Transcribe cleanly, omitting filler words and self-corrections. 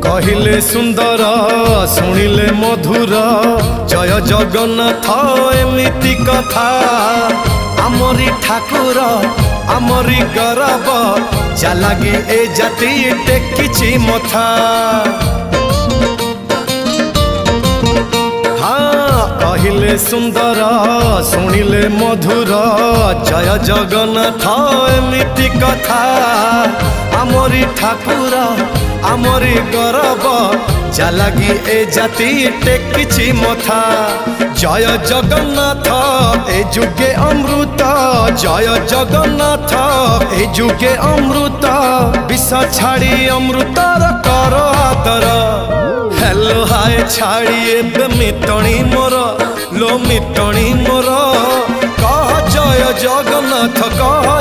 कहिले सुंदर शुणिले मधुर जय जगन्नाथ एमिति कथा आमरी ठाकुर आमरी गौरव जालागी ए जाति टेकिछि मथा। हाँ कहिले सुंदर शुणिले मधुर जय जगन्नाथ एमिति कथा आमरी ठाकुर आमरी गौरव जालागी ए जाति टेकिछि मथा। जय जगन्नाथ ए जुगे अमृत जय जगन्नाथ ए जुगे अमृत विष छाड़ी अमृतर कर आदर। हेलो हाय छाड़ी एबे मिटणी मोर लो मिटणी मोर कह जय जगन्नाथ कह